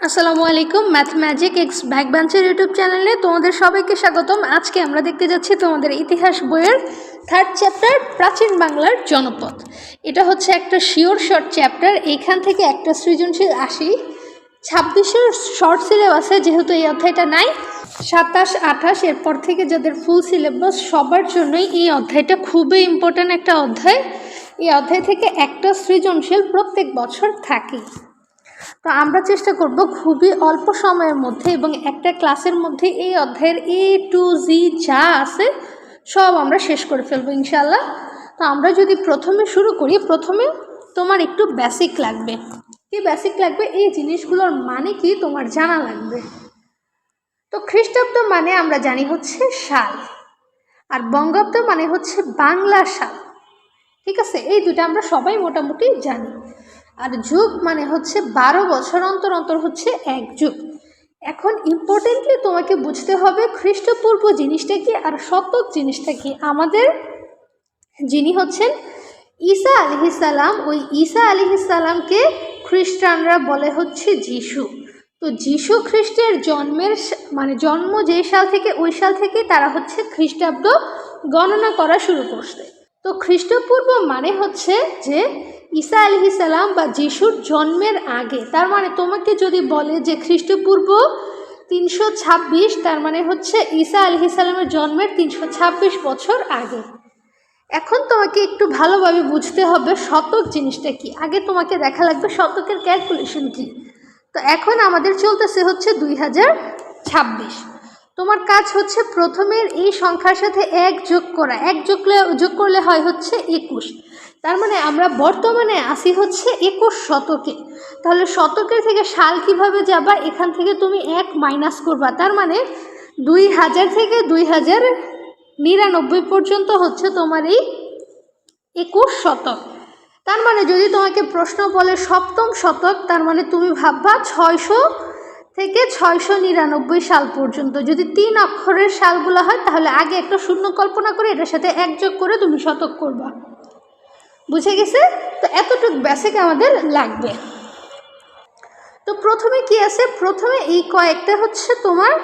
আসসালামু আলাইকুম। ম্যাথম্যাজিক x ব্যাকবেঞ্চের YouTube চ্যানেলে তোমাদের সবাইকে স্বাগতম। আজকে আমরা দেখতে যাচ্ছি তোমাদের ইতিহাস বইয়ের 3rd চ্যাপ্টার প্রাচীন বাংলার জনপদ। এটা হচ্ছে একটা শিওর শর্ট চ্যাপ্টার। এইখান থেকে একটা সৃজনশীল 26-এর শর্ট সিলেবাসে যেহেতু এই অধ্যায়টা নাই, 27-28 এরপর থেকে যাদের ফুল সিলেবাস সবার জন্যই এই অধ্যায়টা খুবই ইম্পর্ট্যান্ট একটা অধ্যায়। এই অধ্যায় থেকে একটা সৃজনশীল প্রত্যেক বছর থাকে। তো আমরা চেষ্টা করব খুবই অল্প সময়ের মধ্যে এবং একটা ক্লাসের মধ্যে এই অধ্যায়ের A to Z যা আছে সব আমরা শেষ করে ফেলবো ইনশাআল্লাহ। তো আমরা যদি প্রথমে শুরু করি, প্রথমে তোমার একটু বেসিক লাগবে। কি বেসিক লাগবে? এই জিনিসগুলোর মানে কি তোমার জানা লাগবে। তো খ্রিস্টাব্দ মানে আমরা জানি হচ্ছে সাল, আর বঙ্গাব্দ মানে হচ্ছে বাংলা সাল। ঠিক আছে, এই দুটা আমরা সবাই মোটামুটি জানি। আর যুগ মানে হচ্ছে 12 বছর অন্তর অন্তর হচ্ছে এক যুগ। এখন ইম্পর্টেন্টলি তোমাকে বুঝতে হবে খ্রিস্টপূর্ব জিনিসটা কি আর শতক জিনিসটা কি। আমাদের যিনি হচ্ছেন ঈসা আলাইহিসসালাম, ওই ঈসা আলাইহিসসালামকে খ্রিস্টানরা বলে হচ্ছে যিশু। তো যিশু খ্রিস্টের জন্মের মানে জন্ম যে সাল থেকে ওই সাল থেকে তারা হচ্ছে খ্রিস্টাব্দ গণনা করা শুরু করছে। তো খ্রিস্টপূর্ব মানে হচ্ছে যে ঈসা আলাইহিসসালাম বা যিশুর জন্মের আগে। তার মানে তোমাকে যদি বলে যে খ্রিস্টপূর্ব 326, তার মানে হচ্ছে ঈসা আলাইহিসসালামের জন্মের 326 বছর আগে। এখন তোমাকে একটু ভালোভাবে বুঝতে হবে শতক জিনিসটা কি। আগে তোমাকে দেখা লাগবে শতকের ক্যালকুলেশন কি। তো এখন আমাদের চলতেছে হচ্ছে 2026। তোমার কাজ হচ্ছে প্রথমের এই সংখ্যার সাথে 1 যোগ করা। 1 যোগ করলে হয় হচ্ছে 21। তার মানে আমরা বর্তমানে আসি হচ্ছে 21 শতকে। তাহলে শতকের থেকে সাল কিভাবে যাবা? এখান থেকে তুমি 1 মাইনাস করবা। তার মানে 2000 থেকে 2099 পর্যন্ত হচ্ছে তোমার এই 21 শতক। তার মানে যদি তোমাকে প্রশ্ন বলে সপ্তম শতক, তার মানে তুমি ভাববা 600 থেকে 699 সাল পর্যন্ত। যদি 3 অক্ষরের সালগুলো হয় তাহলে আগে একটা শূন্য কল্পনা করে এটার সাথে 1 যোগ করে তুমি শতক করবা। বুঝে গেছে? তো এতটুকু বেসিক আমাদের লাগবে। তো প্রথমে কি আছে? প্রথমে এই কয়েকটা হচ্ছে তোমার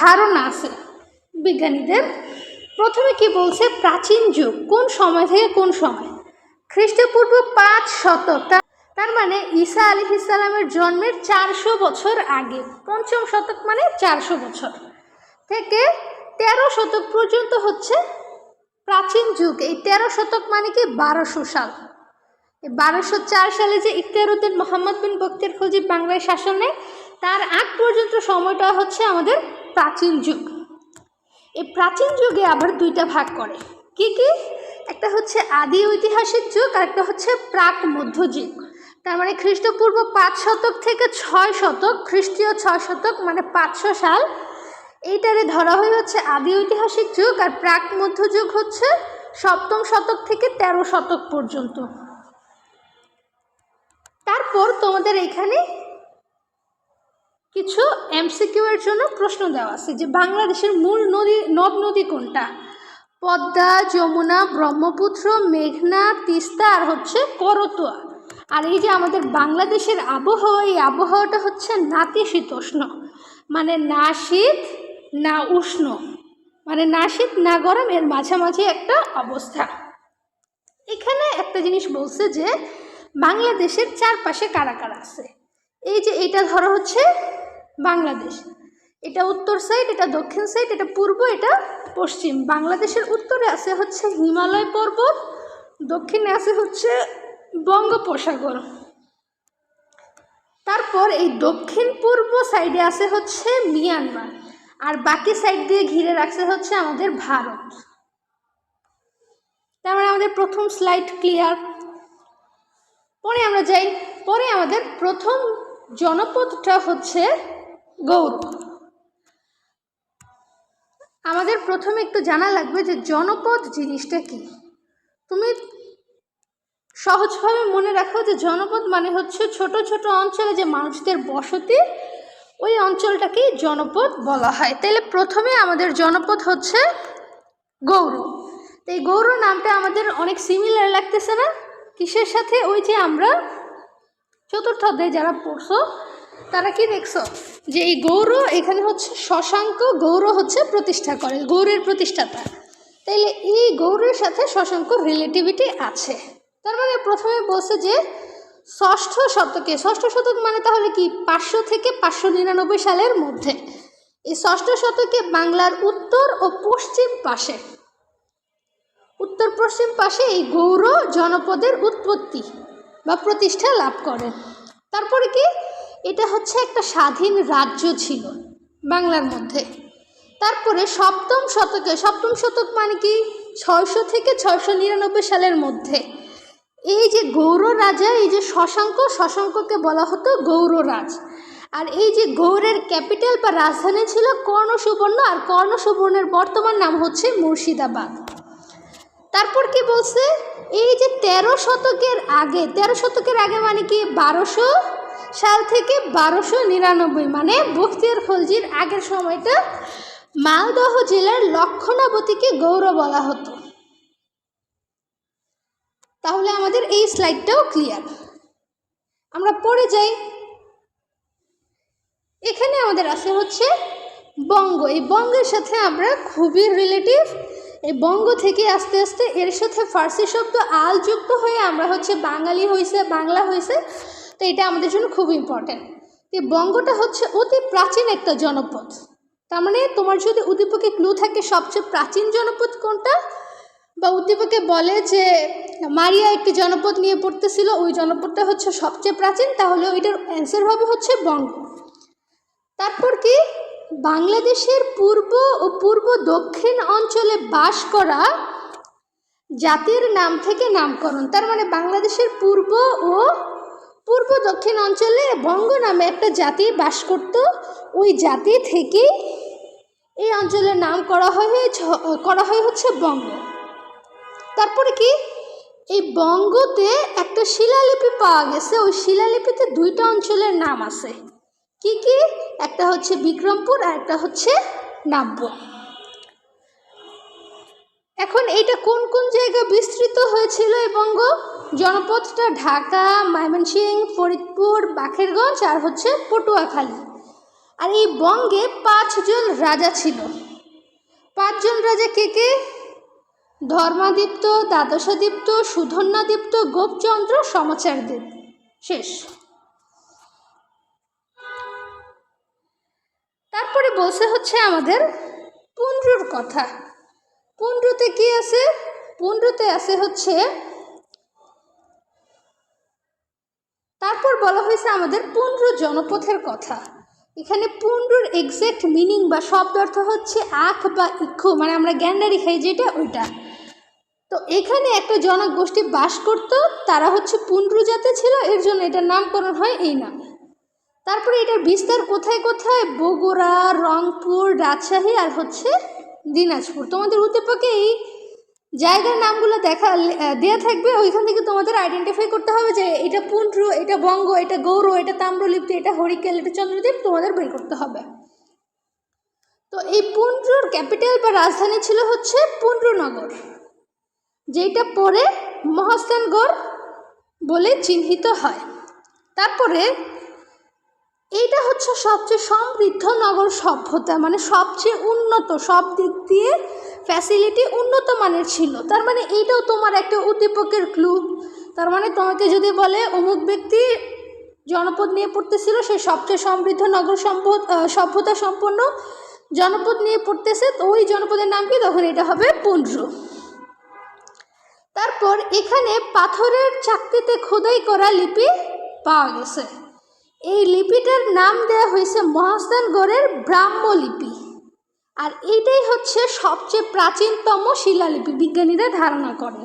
ধারণা আছে বিজ্ঞানীদের। প্রথমে কি বলছে? প্রাচীন যুগ কোন সময় থেকে কোন সময়? খ্রিস্টপূর্ব 5 শতক। তার মানে ঈসা আলাইহিসসালামের জন্মের 400 বছর আগে। পঞ্চম শতক মানে 400 বছর থেকে 13 শতক পর্যন্ত হচ্ছে প্রাচীন যুগ। এই 13 শতক মানে কি 1200 সাল। 1204 সালে যে ইখতিয়ারউদ্দিন মোহাম্মদ বিন বখতিয়ার খলজি বাংলায় শাসন নেয়, তার আগ পর্যন্ত সময়টা হচ্ছে আমাদের প্রাচীন যুগ। এই প্রাচীন যুগে আবার দুইটা ভাগ করে। কি কি? একটা হচ্ছে আদি ঐতিহাসিক যুগ আর একটা হচ্ছে প্রাক মধ্যযুগ। তার মানে খ্রিস্টপূর্ব 5 শতক থেকে 6 শতক, খ্রিস্টীয় 6 শতক মানে 500 সাল, এইটারে ধরা হয় হচ্ছে আদি ঐতিহাসিক যুগ। আর প্রাক মধ্যযুগ হচ্ছে 7ম শতক থেকে 13 শতক পর্যন্ত। তারপর তোমাদের এখানে কিছু এমসিকিউ এর জন্য প্রশ্ন দেওয়া আছে যে বাংলাদেশের মূল নদ নদী কোনটা? পদ্মা, যমুনা, ব্রহ্মপুত্র, মেঘনা, তিস্তা আর হচ্ছে করতোয়া। আর এই যে আমাদের বাংলাদেশের আবহাওয়া, এই আবহাওয়াটা হচ্ছে নাতিশীতোষ্ণ, মানে না শীত না উষ্ণ, মানে না শীত না গরম, এর মাঝামাঝি একটা অবস্থা। এখানে একটা জিনিস বলছে যে বাংলাদেশের চারপাশে কারা কারা আছে। এই যে এটা ধরো হচ্ছে বাংলাদেশ, এটা উত্তর সাইড, এটা দক্ষিণ সাইড, এটা পূর্ব, এটা পশ্চিম। বাংলাদেশের উত্তরে আছে হচ্ছে হিমালয় পর্বত, দক্ষিণে আছে হচ্ছে বঙ্গোপসাগর। তারপর এই দক্ষিণ পূর্ব সাইডে আছে হচ্ছে মিয়ানমার, আর বাকি সাইড দিয়ে ঘিরে রাখছে হচ্ছে আমাদের ভারত। তারপরে আমাদের প্রথম স্লাইড ক্লিয়ার। পরে আমরা যাই, পরে আমাদের প্রথম জনপদটা হচ্ছে গৌড়। আমাদের প্রথমে একটু জানা লাগবে যে জনপদ জিনিসটা কি। তুমি সহজভাবে মনে রাখো যে জনপদ মানে হচ্ছে ছোট ছোট অঞ্চলে যে মানুষদের বসতি, ওই অঞ্চলটাকেই জনপদ বলা হয়। তাহলে প্রথমে আমাদের জনপদ হচ্ছে গৌড়। তো এই গৌড় নামটা আমাদের অনেক সিমিলার লাগতেছে না? কিসের সাথে? ওই যে আমরা চতুর্থ অধ্যায়ে যারা পড়ছো তারা কি দেখছো যে এই গৌর এখানে হচ্ছে শশাঙ্ক গৌর হচ্ছে প্রতিষ্ঠা করে, গৌড়ের প্রতিষ্ঠাতা। তাইলে এই গৌড়ের সাথে শশাঙ্ক রিলেটিভিটি আছে। তার মানে প্রথমে বলছে যে ষষ্ঠ শতকে, ষষ্ঠ শতক মানে তাহলে কি 500 থেকে 599 সালের মধ্যে, এই ষষ্ঠ শতকে বাংলার উত্তর ও পশ্চিম পাশে, উত্তর পশ্চিম পাশে এই গৌড় জনপদের উৎপত্তি বা প্রতিষ্ঠা লাভ করে। তারপরে কি এটা হচ্ছে একটা স্বাধীন রাজ্য ছিল বাংলার মধ্যে। তারপরে সপ্তম শতকে, সপ্তম শতক মানে কি 600 থেকে 699 সালের মধ্যে এই যে গৌড় রাজা, এই যে শশাঙ্ক, শশাঙ্ককে বলা হতো গৌড়রাজ। আর এই যে গৌড়ের ক্যাপিটাল বা রাজধানী ছিল কর্ণসুবর্ণ, আর কর্ণসুবর্ণের বর্তমান নাম হচ্ছে মুর্শিদাবাদ। তারপর কি বলছে এই যে 13 শতকের আগে, 13 শতকের আগে মানে কি 1200 সাল থেকে 1299 মানে বখতিয়ার খলজির আগের সময়টা মালদহ জেলার লক্ষণাবতীকে গৌড় বলা হতো। তাহলে আমাদের এই স্লাইডটাও ক্লিয়ার। আমরা পড়ে যাই। এখানে আমাদের আছে হচ্ছে বঙ্গ। এই বঙ্গের সাথে আমরা খুবই রিলেটিভ। এই বঙ্গ থেকে আস্তে আস্তে এর সাথে ফার্সি শব্দ আল যুক্ত হয়ে আমরা হচ্ছে বাঙালি হয়েছে, বাংলা হয়েছে। তো এটা আমাদের জন্য খুব ইম্পর্টেন্ট। এই বঙ্গটা হচ্ছে অতি প্রাচীন একটা জনপদ। তার মানে তোমার যদি উদ্দীপকে ক্লু থাকে সবচেয়ে প্রাচীন জনপদ কোনটা, বা উদ্দীপকে বলে যে মারিয়া একটি জনপদ নিয়ে পড়তেছিল, ওই জনপদটা হচ্ছে সবচেয়ে প্রাচীন, তাহলে ওইটার অ্যান্সার হবে হচ্ছে বঙ্গ। তারপর কি বাংলাদেশের পূর্ব ও পূর্ব দক্ষিণ অঞ্চলে বাস করা জাতির নাম থেকে নামকরণ। তার মানে বাংলাদেশের পূর্ব ও পূর্ব দক্ষিণ অঞ্চলে বঙ্গ নামে একটা জাতি বাস করত, ওই জাতি থেকে এই অঞ্চলের নাম করা হয় হচ্ছে বঙ্গ। তারপরে কি এই বঙ্গতে একটা শিলালিপি পাওয়া গেছে, ওই শিলালিপিতে 2টা অঞ্চলের নাম আছে। কি কি? একটা হচ্ছে বিক্রমপুর আর একটা হচ্ছে নাব্য। এখন এইটা কোন কোন জায়গায় বিস্তৃত হয়েছিল এই বঙ্গ জনপদটা? ঢাকা, ময়মনসিংহ, ফরিদপুর, বাখেরগঞ্জ আর হচ্ছে পটুয়াখালী। আর এই বঙ্গে 5 জন রাজা ছিল। 5 জন রাজা কে কে? ধর্মাদিত্য, দ্বাদশাদিত্য, সুধন্যাদিত্য, গোপচন্দ্র, সমাচারদেব। শেষ। তারপরে বলছে হচ্ছে আমাদের পুণ্ড্রর কথা। পুণ্ড্রতে কি আছে? পুণ্ড্রতে আছে হচ্ছে, তারপর বলা হয়েছে আমাদের পুণ্ড্র জনপথের কথা। এখানে পুণ্ড্রর এক্সাক্ট মিনিং বা শব্দ অর্থ হচ্ছে আখ বা ইক্ষু, মানে আমরা গ্যান্ডারি খাই যেটা, ওইটা। তো এখানে একটা জনগোষ্ঠী বাস করত, তারা হচ্ছে পুণ্ড্র জাতি ছিল, এর জন্য এটার নামকরণ হয় এই নামে। তারপরে এটার বিস্তার কোথায় কোথায়? বগুড়া, রংপুর, রাজশাহী আর হচ্ছে দিনাজপুর। তোমাদের উদ্দীপকে এই জায়গার নামগুলো দেয়া থাকবে, ওইখান থেকে তোমাদের আইডেন্টিফাই করতে হবে যে এটা পুণ্ড্র, এটা বঙ্গ, এটা গৌড়, এটা তাম্রলিপ্তি, এটা হরিকেল, এটা চন্দ্রদ্বীপ, তোমাদের বের করতে হবে। তো এই পুণ্ড্রর ক্যাপিটাল বা রাজধানী ছিল হচ্ছে পুণ্ড্রনগর, যেটা পরে মহাস্থানগড় বলে চিহ্নিত হয়। তারপরে এইটা হচ্ছে সবচেয়ে সমৃদ্ধ নগর সভ্যতা, মানে সবচেয়ে উন্নত, সব দিক দিয়ে ফ্যাসিলিটি উন্নত মানের ছিল। তার মানে এইটাও তোমার একটা উদ্দীপকের ক্লু। তার মানে তোমাকে যদি বলে অমুক ব্যক্তি জনপদ নিয়ে পড়তেছিল, সে সবচেয়ে সমৃদ্ধ নগর সভ্যতা সম্পন্ন জনপদ নিয়ে পড়তেছে, তো ওই জনপদের নাম কি? তখন এটা হবে পুণ্ড্র। তারপর এখানে পাথরের চাকতিতে খোদাই করা লিপি পাওয়া গেছে। এই লিপিটার নাম দেওয়া হয়েছে মহাস্থানগড়ের ব্রাহ্ম লিপি। আর এইটাই হচ্ছে সবচেয়ে প্রাচীনতম শিলালিপি, বিজ্ঞানীরা ধারণা করে।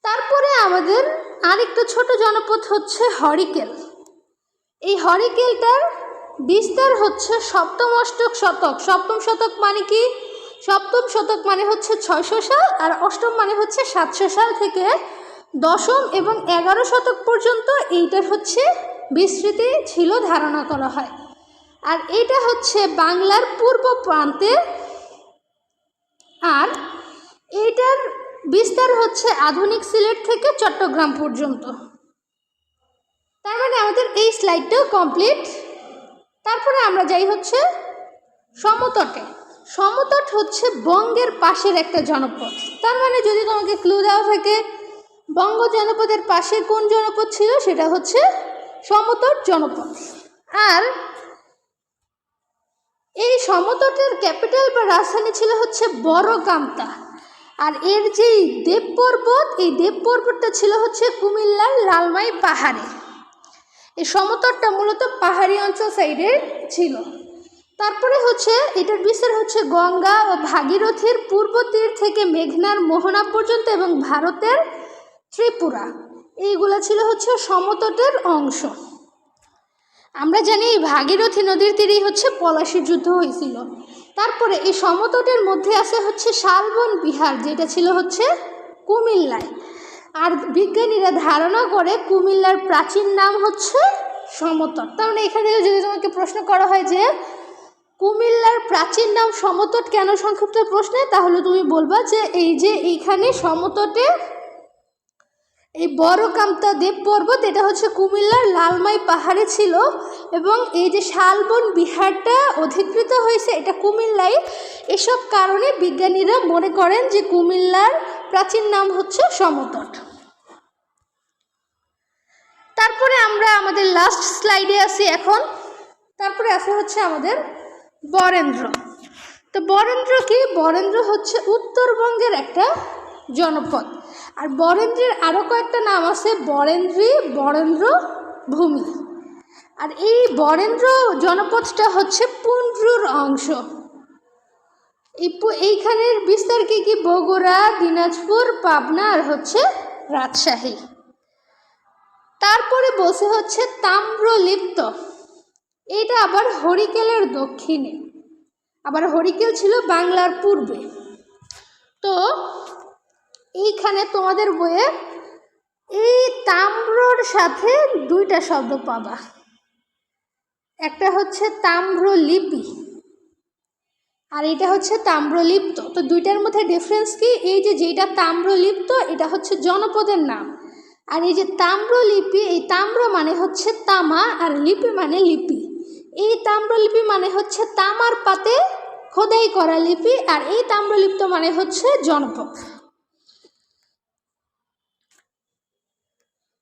তারপরে আমাদের আরেকটা ছোট জনপদ হচ্ছে হরিকেল। এই হরিকেলটার বিস্তার হচ্ছে সপ্তম অষ্টম শতক। সপ্তম শতক মানে কি? সপ্তম শতক মানে হচ্ছে 600 সাল, আর অষ্টম মানে হচ্ছে 700 সাল থেকে দশম এবং 11 শতক পর্যন্ত এইটার হচ্ছে বিস্তৃতি ছিল, ধারণা করা হয়। আর এটা হচ্ছে বাংলার পূর্ব প্রান্তে, আর এইটার বিস্তার হচ্ছে আধুনিক সিলেট থেকে চট্টগ্রাম পর্যন্ত। তার মানে আমাদের এই স্লাইডটাও কমপ্লিট। তারপরে আমরা যাই হচ্ছে সমতটে। সমতট হচ্ছে বঙ্গের পাশের একটা জনপদ। তার মানে যদি তোমাকে ক্লু দেওয়া থাকে বঙ্গ জনপদের পাশে কোন জনপদ ছিল, সেটা হচ্ছে সমতট জনপদ। আর এই সমতটের ক্যাপিটাল বা রাজধানী ছিল হচ্ছে বড়কামতা। আর এর যেই দেব পর্বত, এই দেব পর্বতটা ছিল হচ্ছে কুমিল্লার লালমাই পাহাড়ে। এই সমতটটা মূলত পাহাড়ি অঞ্চল সাইডে ছিল। তারপরে হচ্ছে এটার বিস্তার হচ্ছে গঙ্গা ও ভাগীরথীর পূর্ব তীর থেকে মেঘনার মোহনা পর্যন্ত এবং ভারতের ত্রিপুরা, এইগুলা ছিল হচ্ছে সমতটের অংশ। আমরা জানি এই ভাগীরথী নদীর তীরেই হচ্ছে পলাশীর যুদ্ধ হয়েছিল। তারপরে এই সমতটের মধ্যে আছে হচ্ছে শালবন বিহার, যেটা ছিল হচ্ছে কুমিল্লায়। আর বিজ্ঞানীরা ধারণা করে কুমিল্লার প্রাচীন নাম হচ্ছে সমতট। তার মানে এখান থেকে যদি তোমাকে প্রশ্ন করা হয় যে কুমিল্লার প্রাচীন নাম সমতট কেন সংক্ষিপ্ত প্রশ্নে, তাহলে তুমি বলবা যে এইখানে সমতটে এই বড়কামতা দেব পর্বত, এটা হচ্ছে কুমিল্লার লালমাই পাহাড়ে ছিল এবং এই যে শালবন বিহারটা অধিকৃত হয়েছে এটা কুমিল্লায়। এসব কারণে বিজ্ঞানীরা মনে করেন যে কুমিল্লার প্রাচীন নাম হচ্ছে সমতট। তারপরে আমরা আমাদের লাস্ট স্লাইডে আসি এখন। তারপরে আসে হচ্ছে আমাদের বরেন্দ্র। তো বরেন্দ্র কি? বরেন্দ্র হচ্ছে উত্তরবঙ্গের একটা জনপদ। আর বরেন্দ্রের আরও কয়েকটা নাম আছে, বরেন্দ্রী, বরেন্দ্র ভূমি। আর এই বরেন্দ্র জনপদটা হচ্ছে পুন্ড্রুর অংশ। এইখানের বিস্তার কি? বগুড়া, দিনাজপুর, পাবনা আর হচ্ছে রাজশাহী। তারপরে বসে হচ্ছে তাম্রলিপ্ত, এটা আবার হরিকেলের দক্ষিণে। আবার হরিকেল ছিল বাংলার পূর্বে। তো এইখানে তোমাদের বইয়ে এই তাম্রর সাথে দুইটা শব্দ পাবা, একটা হচ্ছে তাম্রলিপি আর এটা হচ্ছে তাম্রলিপ্ত। তো দুইটার মধ্যে ডিফারেন্স কি? এই যেটা তাম্রলিপ্ত এটা হচ্ছে জনপদের নাম, আর এই যে তাম্রলিপি, এই তাম্র মানে হচ্ছে তামা আর লিপি মানে লিপি। এই তাম্রলিপি মানে হচ্ছে তামার পাতে খোদাই করা লিপি, আর এই তাম্রলিপ্ত মানে হচ্ছে জনপদ।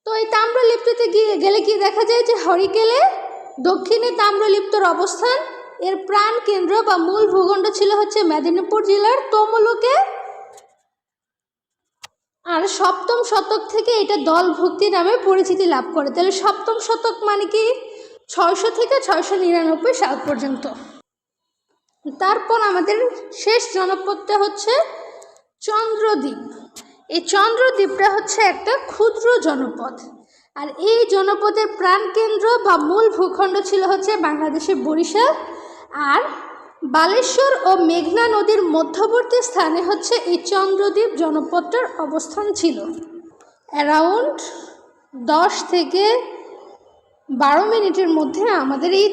তো এই তাম্রলিপ্ততে গেলে কি দেখা যায় যে হরিকেলে দক্ষিণে তাম্রলিপ্তর অবস্থান। এর প্রাণ কেন্দ্র বা মূল ভূখণ্ড ছিল হচ্ছে মেদিনীপুর জেলার তমলুকে। আর সপ্তম শতক থেকে এটা দলভুক্তি নামে পরিচিতি লাভ করে। তাহলে সপ্তম শতক মানে কি? 600 থেকে 699 সাল পর্যন্ত। তারপর আমাদের শেষ জনপদটা হচ্ছে চন্দ্রদ্বীপ। এই চন্দ্রদ্বীপটা হচ্ছে একটা ক্ষুদ্র জনপদ। আর এই জনপদের প্রাণকেন্দ্র বা মূল ভূখণ্ড ছিল হচ্ছে বাংলাদেশের বরিশাল। আর বালেশ্বর ও মেঘনা নদীর মধ্যবর্তী স্থানে হচ্ছে এই চন্দ্রদ্বীপ জনপদটার অবস্থান ছিল। অ্যারাউন্ড 10 থেকে 12 মিনিটের মধ্যে আমাদের এই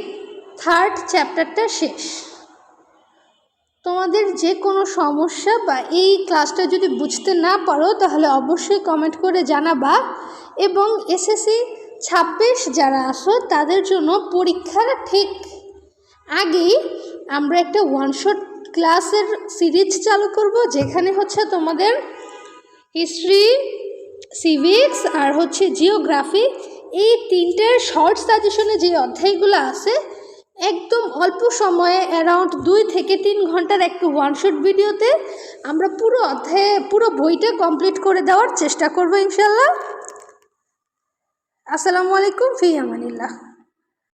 3rd চ্যাপ্টারটা শেষ। তোমাদের যে কোনো সমস্যা বা এই ক্লাসটা যদি বুঝতে না পারো তাহলে অবশ্যই কমেন্ট করে জানাবা। এবং SSC 26 যারা আসো তাদের জন্য পরীক্ষার ঠিক আগেই আমরা একটা 1 শট ক্লাসের সিরিজ চালু করব, যেখানে হচ্ছে তোমাদের হিস্ট্রি, সিভিক্স আর হচ্ছে জিওগ্রাফি, এই 3টের শর্ট সাজেশনে যে অধ্যায়গুলো আছে একদম অল্প সময়ে অ্যারাউন্ড 2 থেকে 3 ঘন্টার একটা 1 শট ভিডিওতে আমরা পুরো বইটা কমপ্লিট করে দেওয়ার চেষ্টা করব ইনশাল্লাহ। আসসালামু আলাইকুম, ফি আমানিল্লাহ।